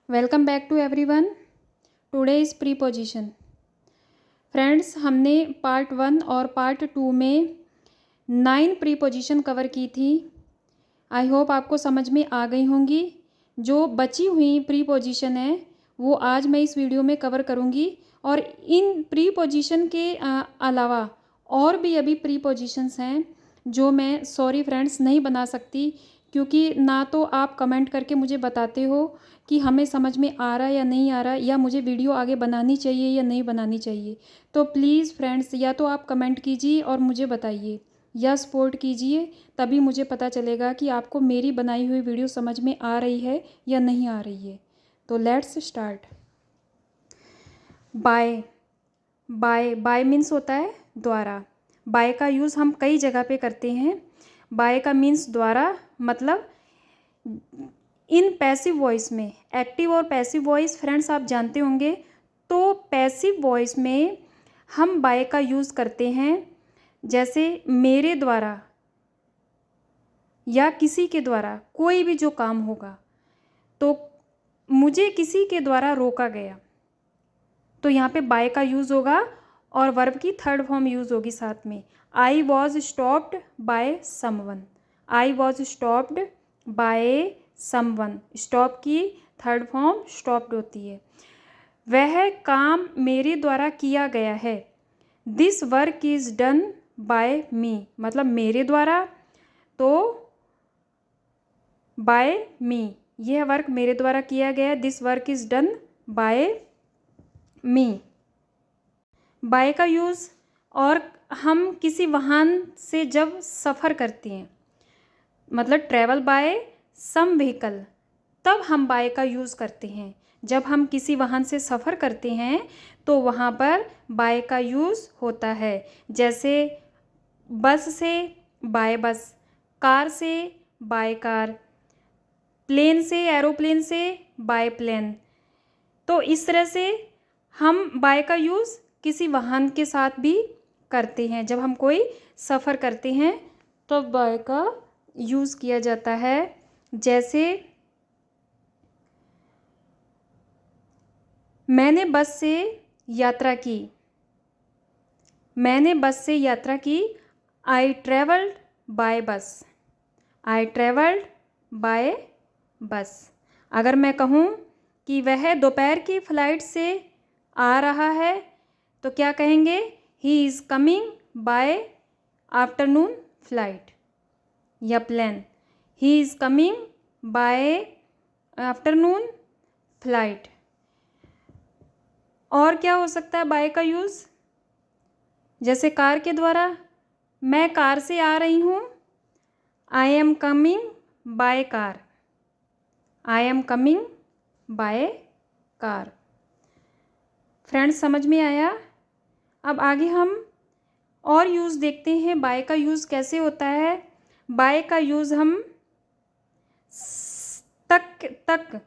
Welcome back to everyone. Today is preposition. Friends, हमने part 1 और part 2 में 9 preposition cover की थी। आई होप आपको समझ में आ गई होंगी। जो बची हुई प्रीपोजिशन है वो आज मैं इस वीडियो में कवर करूँगी। और इन प्रीपोजिशन के अलावा और भी अभी प्रीपोजिशंस हैं जो मैं सॉरी फ्रेंड्स नहीं बना सकती, क्योंकि ना तो आप कमेंट करके मुझे बताते हो कि हमें समझ में आ रहा है या नहीं आ रहा, या मुझे वीडियो आगे बनानी चाहिए या नहीं बनानी चाहिए। तो प्लीज़ फ्रेंड्स, या तो आप कमेंट कीजिए और मुझे बताइए या सपोर्ट कीजिए, तभी मुझे पता चलेगा कि आपको मेरी बनाई हुई वीडियो समझ में आ रही है या नहीं आ रही है। तो let's start. By. By by means होता है द्वारा। बाय का यूज़ हम कई जगह पे करते हैं। बाय का मीन्स द्वारा, मतलब इन पैसिव वॉइस में। एक्टिव और पैसिव वॉइस फ्रेंड्स आप जानते होंगे। तो पैसिव वॉइस में हम बाय का यूज़ करते हैं, जैसे मेरे द्वारा या किसी के द्वारा कोई भी जो काम होगा, तो मुझे किसी के द्वारा रोका गया, तो यहाँ पे बाय का यूज़ होगा और वर्ब की थर्ड फॉर्म यूज़ होगी साथ में। I was stopped by someone. I was stopped by someone. Stop की थर्ड फॉर्म स्टॉप्ड होती है। वह काम मेरे द्वारा किया गया है। This work is done by me, मतलब मेरे द्वारा, तो बाय मी, यह वर्क मेरे द्वारा किया गया है। This work is done by me. By का यूज़, और हम किसी वाहन से जब सफ़र करते हैं, मतलब ट्रैवल बाय सम व्हीकल, तब हम बाय का यूज़ करते हैं। जब हम किसी वाहन से सफ़र करते हैं तो वहाँ पर बाय का यूज़ होता है। जैसे बस से बाय बस, कार से बाय कार, प्लेन से, एरोप्लेन से बाय प्लेन। तो इस तरह से हम बाय का यूज़ किसी वाहन के साथ भी करते हैं। जब हम कोई सफ़र करते हैं तो बाय का यूज़ किया जाता है। जैसे मैंने बस से यात्रा की। मैंने बस से यात्रा की। आई ट्रेवल्ड बाय बस। आई ट्रेवल्ड बाय बस। अगर मैं कहूँ कि वह दोपहर की फ़्लाइट से आ रहा है, तो क्या कहेंगे? He is coming by afternoon flight या plane. He is coming by afternoon flight. और क्या हो सकता है बाय का यूज़? जैसे कार के द्वारा, मैं कार से आ रही हूँ। I am coming by car. I am coming by car. Friends, समझ में आया? अब आगे हम और यूज़ देखते हैं। बाय का यूज़ कैसे होता है? बाय का यूज़ हम तक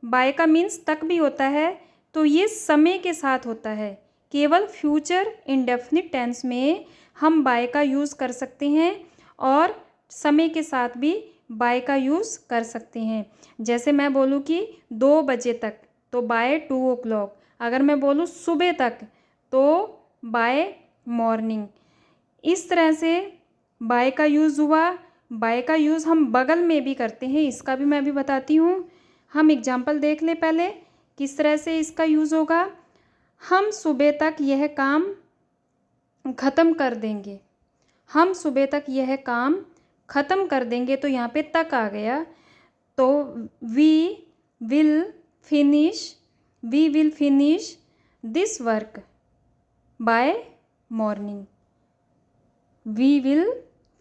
बाय का मीन्स तक भी होता है, तो ये समय के साथ होता है। केवल फ्यूचर इंडेफिनिट टेंस में हम बाय का यूज़ कर सकते हैं और समय के साथ भी बाय का यूज़ कर सकते हैं। जैसे मैं बोलूँ कि 2 बजे तक, तो बाय 2 o'clock। अगर मैं बोलूँ सुबह तक, तो बाय मॉर्निंग। इस तरह से बाय का यूज़ हुआ। बाय का यूज़ हम बगल में भी करते हैं, इसका भी मैं अभी बताती हूँ। हम एग्जाम्पल देख लें पहले किस तरह से इसका यूज़ होगा। हम सुबह तक यह काम ख़त्म कर देंगे। हम सुबह तक यह काम ख़त्म कर देंगे, तो यहाँ पे तक आ गया। तो we will finish this work by morning. We will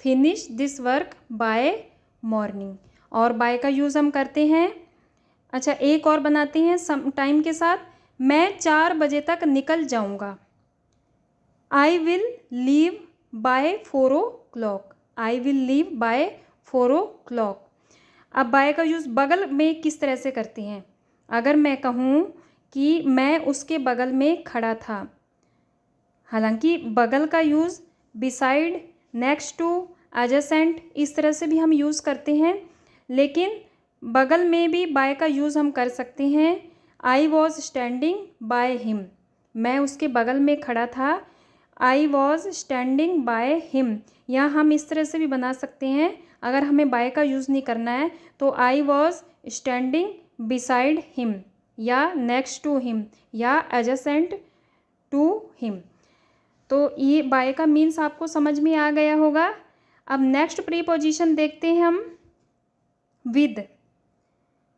finish this work by morning. और बाय का यूज़ हम करते हैं। अच्छा, एक और बनाते हैं सम टाइम के साथ। मैं 4 बजे तक निकल जाऊंगा। I will leave by 4 o'clock। I will leave by 4 o'clock। अब बाय का यूज़ बगल में किस तरह से करते हैं? अगर मैं कहूँ कि मैं उसके बगल में खड़ा था, हालांकि बगल का use beside, next to, adjacent, इस तरह से भी हम यूज़ करते हैं, लेकिन बगल में भी बाय का यूज़ हम कर सकते हैं। I was standing by him, मैं उसके बगल में खड़ा था। I was standing by him, या हम इस तरह से भी बना सकते हैं, अगर हमें बाय का यूज़ नहीं करना है तो I was standing beside him, या नेक्स्ट टू हिम, या एडजेसेंट टू हिम। तो ये बाय का मीन्स आपको समझ में आ गया होगा। अब नेक्स्ट प्रीपोजिशन देखते हैं हम, विद।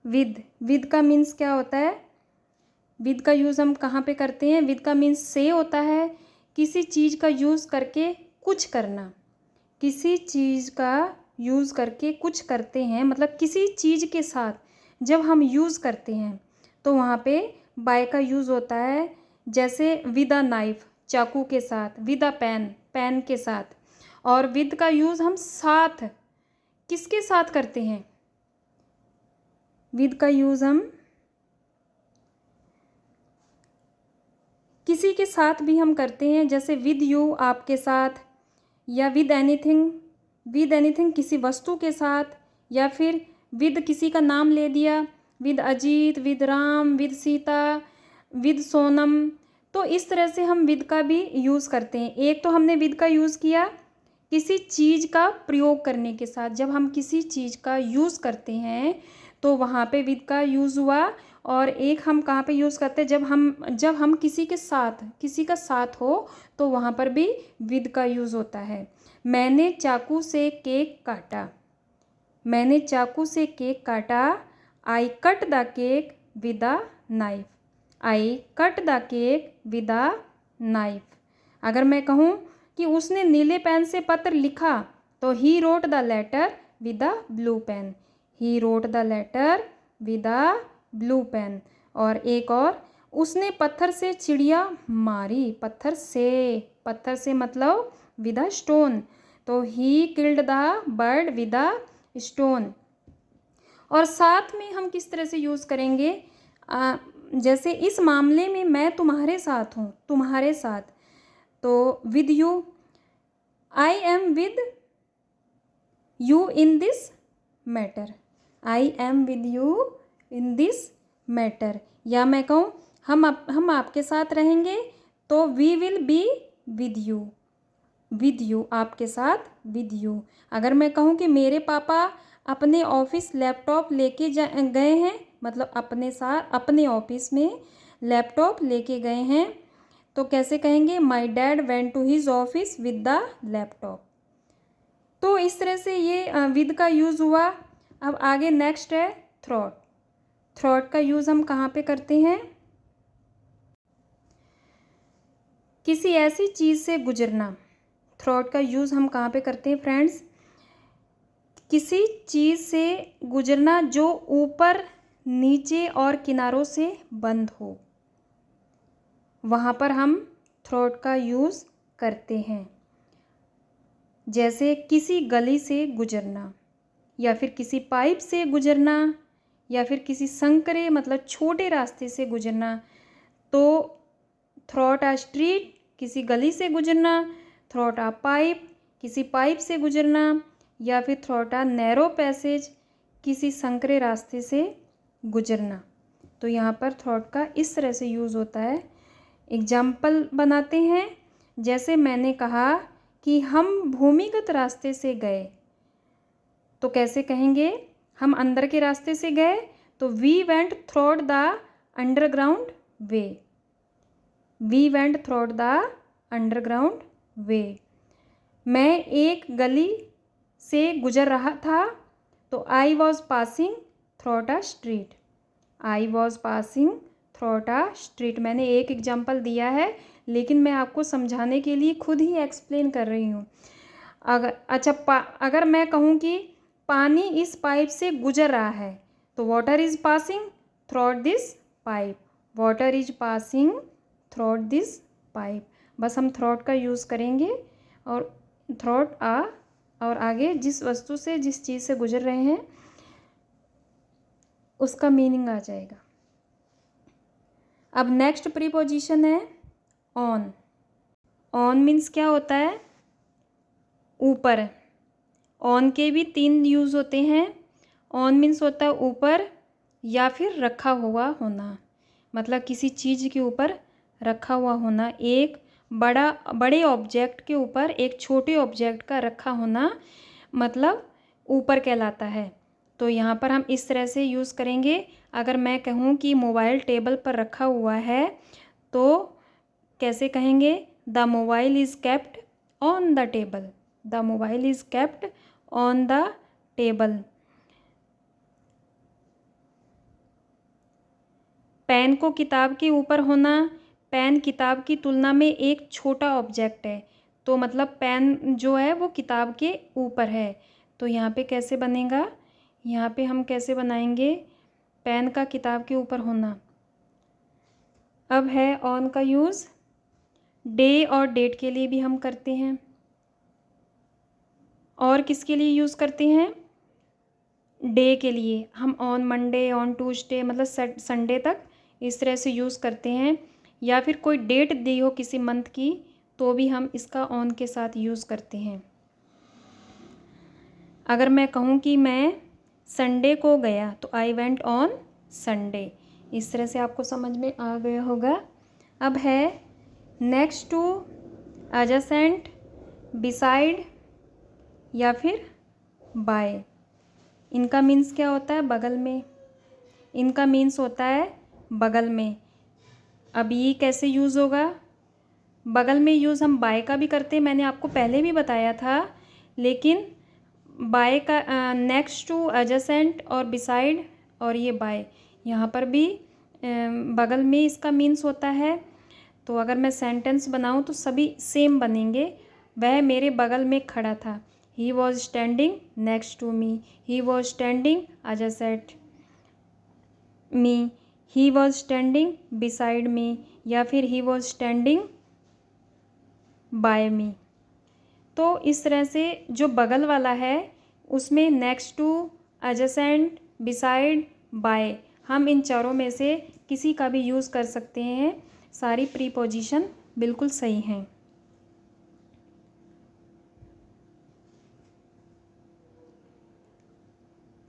विद का मीन्स क्या होता है? विद का यूज़ हम कहाँ पे करते हैं? विद का मीन्स से होता है, किसी चीज़ का यूज़ करके कुछ करना। किसी चीज़ का यूज़ करके कुछ करते हैं, मतलब किसी चीज़ के साथ जब हम यूज़ करते हैं तो वहाँ पे बाय का यूज़ होता है। जैसे विद अ नाइफ, चाकू के साथ, विद अ पेन, पेन के साथ। और विद का यूज़ हम साथ, किसके साथ करते हैं? विद का यूज़ हम किसी के साथ भी हम करते हैं, जैसे विद यू, आपके साथ, या विद एनीथिंग, विद एनीथिंग किसी वस्तु के साथ, या फिर विद किसी का नाम ले दिया, with Ajit, with Ram, with Sita, with Sonam. तो इस तरह से हम विद का भी यूज़ करते हैं। एक तो हमने विद का यूज़ किया किसी चीज़ का प्रयोग करने के साथ, जब हम किसी चीज़ का यूज़ करते हैं तो वहाँ पे विद का यूज़ हुआ। और एक हम कहाँ पे यूज़ करते हैं? जब हम किसी के साथ, किसी का साथ हो तो वहाँ पर भी विद का यूज़ होता है। मैंने चाकू से केक काटा, मैंने चाकू से केक काटा। I cut the cake with a knife, I cut the cake with a knife. अगर मैं कहूँ कि उसने नीले पेन से पत्र लिखा तो he wrote the letter with a blue pen, he wrote the letter with a blue pen. और एक और, उसने पत्थर से चिड़िया मारी, पत्थर से मतलब विद अ स्टोन, तो he killed the bird with a stone. और साथ में हम किस तरह से यूज़ करेंगे? जैसे इस मामले में मैं तुम्हारे साथ हूँ, तुम्हारे साथ, तो with you. I am with you in this matter, I am with you in this matter. या मैं कहूँ हम आपके साथ रहेंगे तो we will be with you, with you, आपके साथ, विद यू। अगर मैं कहूँ कि मेरे पापा अपने ऑफिस लैपटॉप लेके गए हैं, मतलब अपने साथ अपने ऑफिस में लैपटॉप लेके गए हैं, तो कैसे कहेंगे? My dad went to his office with the laptop. तो इस तरह से ये विद का यूज़ हुआ। अब आगे नेक्स्ट है थ्रॉट। थ्रॉट का यूज़ हम कहाँ पे करते हैं? किसी ऐसी चीज़ से गुजरना। थ्रॉट का यूज़ हम कहाँ पे करते हैं फ्रेंड्स? किसी चीज़ से गुजरना जो ऊपर, नीचे और किनारों से बंद हो, वहाँ पर हम थ्रॉट का यूज़ करते हैं। जैसे किसी गली से गुजरना, या फिर किसी पाइप से गुजरना, या फिर किसी संकरे मतलब छोटे रास्ते से गुजरना। तो थ्रॉट अ स्ट्रीट, किसी गली से गुजरना। थ्रॉट अ पाइप, किसी पाइप से गुजरना। या फिर थ्रॉट अ नैरो पैसेज, किसी संकरे रास्ते से गुजरना। तो यहाँ पर थ्रॉट का इस तरह से यूज़ होता है। एग्जाम्पल बनाते हैं। जैसे मैंने कहा कि हम भूमिगत रास्ते से गए, तो कैसे कहेंगे? हम अंदर के रास्ते से गए तो we went through the underground way, we went through the underground way. मैं एक गली से गुजर रहा था, तो I was passing through a street, I was passing through a street. मैंने एक एग्जाम्पल दिया है, लेकिन मैं आपको समझाने के लिए खुद ही एक्सप्लेन कर रही हूँ। अगर मैं कहूँ कि पानी इस पाइप से गुजर रहा है, तो water is passing throat this pipe, water is passing throat this pipe. बस हम थ्रॉट का यूज़ करेंगे और थ्रॉट और आगे जिस वस्तु से, जिस चीज़ से गुजर रहे हैं उसका मीनिंग आ जाएगा। अब नेक्स्ट प्रीपोजिशन है ऑन। ऑन मीन्स क्या होता है? ऊपर। ऑन के भी 3 यूज़ होते हैं। ऑन मीन्स होता है ऊपर या फिर रखा हुआ होना, मतलब किसी चीज़ के ऊपर रखा हुआ होना। एक बड़े ऑब्जेक्ट के ऊपर एक छोटे ऑब्जेक्ट का रखा होना मतलब ऊपर कहलाता है। तो यहाँ पर हम इस तरह से यूज़ करेंगे। अगर मैं कहूँ कि मोबाइल टेबल पर रखा हुआ है तो कैसे कहेंगे? The mobile is kept on the table. The mobile is kept on the table. Pen को किताब के ऊपर होना, पेन किताब की तुलना में एक छोटा ऑब्जेक्ट है, तो मतलब पेन जो है वो किताब के ऊपर है। तो यहाँ पे कैसे बनेगा? यहाँ पे हम कैसे बनाएंगे? पेन का किताब के ऊपर होना। अब है ऑन का यूज़ डे और डेट के लिए भी हम करते हैं। और किसके लिए यूज़ करते हैं? डे के लिए। हम ऑन मंडे, ऑन ट्यूसडे मतलब संडे तक इस तरह से यूज़ करते हैं। या फिर कोई डेट दी हो किसी मंथ की तो भी हम इसका ऑन के साथ यूज़ करते हैं। अगर मैं कहूँ कि मैं संडे को गया तो आई वेंट ऑन संडे। इस तरह से आपको समझ में आ गया होगा। अब है नेक्स्ट टू, एडजेसेंट, बिसाइड या फिर बाय। इनका मीन्स क्या होता है? बगल में। इनका मीन्स होता है बगल में। अब ये कैसे यूज़ होगा? बगल में यूज़ हम बाय का भी करते हैं, मैंने आपको पहले भी बताया था। लेकिन बाय का नेक्स्ट टू, एडजेसेंट और बिसाइड और ये बाय, यहाँ पर भी बगल में इसका मीन्स होता है। तो अगर मैं सेंटेंस बनाऊँ तो सभी सेम बनेंगे। वह मेरे बगल में खड़ा था। He was standing next to me. He was standing adjacent me. He was standing beside me या फिर he was standing by me. तो इस तरह से जो बगल वाला है उसमें next to, adjacent, beside, by, हम इन चारों में से किसी का भी यूज़ कर सकते हैं। सारी प्रीपोजिशन बिल्कुल सही हैं।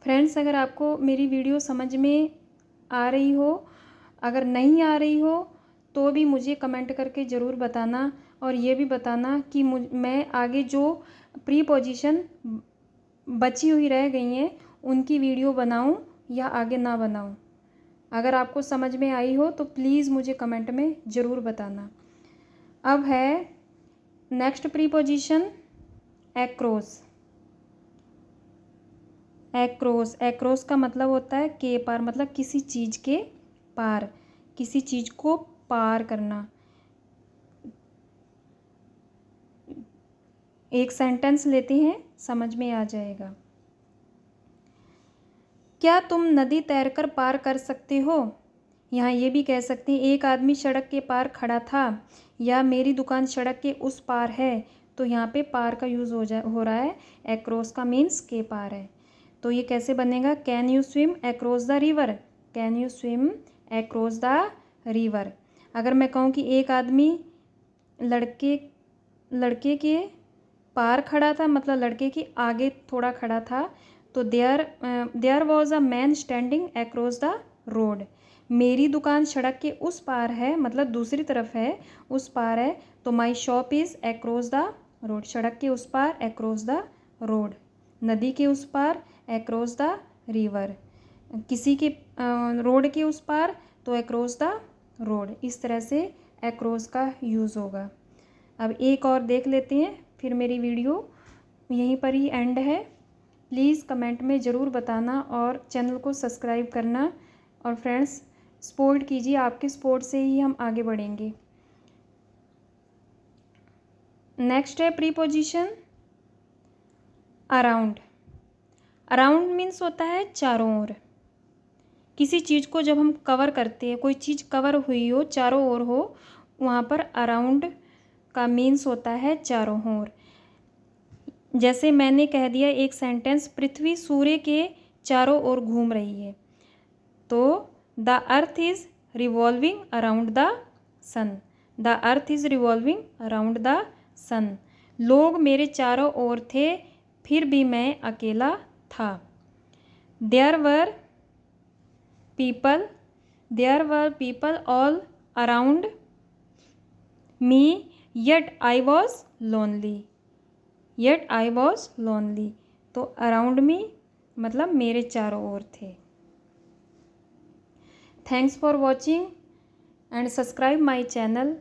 फ्रेंड्स, अगर आपको मेरी वीडियो समझ में आ रही हो, अगर नहीं आ रही हो तो भी मुझे कमेंट करके ज़रूर बताना। और ये भी बताना कि मैं आगे जो प्रीपोजिशन बची हुई रह गई हैं उनकी वीडियो बनाऊं या आगे ना बनाऊं। अगर आपको समझ में आई हो तो प्लीज़ मुझे कमेंट में ज़रूर बताना। अब है next preposition across. Across, across का मतलब होता है के पार, मतलब किसी चीज़ के पार, किसी चीज़ को पार करना। एक सेंटेंस लेते हैं, समझ में आ जाएगा। क्या तुम नदी तैरकर पार कर सकते हो? यहाँ ये भी कह सकते हैं एक आदमी सड़क के पार खड़ा था या मेरी दुकान सड़क के उस पार है। तो यहाँ पे पार का यूज़ हो रहा है। एक्रॉस का मीन्स के पार है। तो ये कैसे बनेगा? Can you swim across the river. Can you swim across the river. अगर मैं कहूँ कि एक आदमी लड़के के पार खड़ा था, मतलब लड़के के आगे थोड़ा खड़ा था, तो there was a man standing across the road. मेरी दुकान सड़क के उस पार है, मतलब दूसरी तरफ है, उस पार है। तो my shop is across the road. सड़क के उस पार, एक्रॉस द रोड। नदी के उस पार, एक्रॉस द रिवर। किसी के रोड के उस पार तो एक्रॉस द रोड। इस तरह से एक्रॉस का यूज़ होगा। अब एक और देख लेते हैं, फिर मेरी वीडियो यहीं पर ही एंड है। प्लीज़ कमेंट में ज़रूर बताना और चैनल को सब्सक्राइब करना। और फ्रेंड्स, सपोर्ट कीजिए, आपके सपोर्ट से ही हम आगे बढ़ेंगे। नेक्स्ट है प्रीपोजिशन अराउंड। अराउंड मीन्स होता है चारों ओर। किसी चीज़ को जब हम कवर करते हैं, कोई चीज़ कवर हुई हो, चारों ओर हो, वहाँ पर अराउंड का मीन्स होता है चारों ओर। जैसे मैंने कह दिया एक सेंटेंस, पृथ्वी सूर्य के चारों ओर घूम रही है। तो the earth is revolving around the sun. The earth is revolving around the sun. लोग मेरे चारों ओर थे, फिर भी मैं अकेला था। There were people all around me yet I was lonely. तो अराउंड मी मतलब मेरे चारों ओर थे। Thanks for watching and subscribe my channel.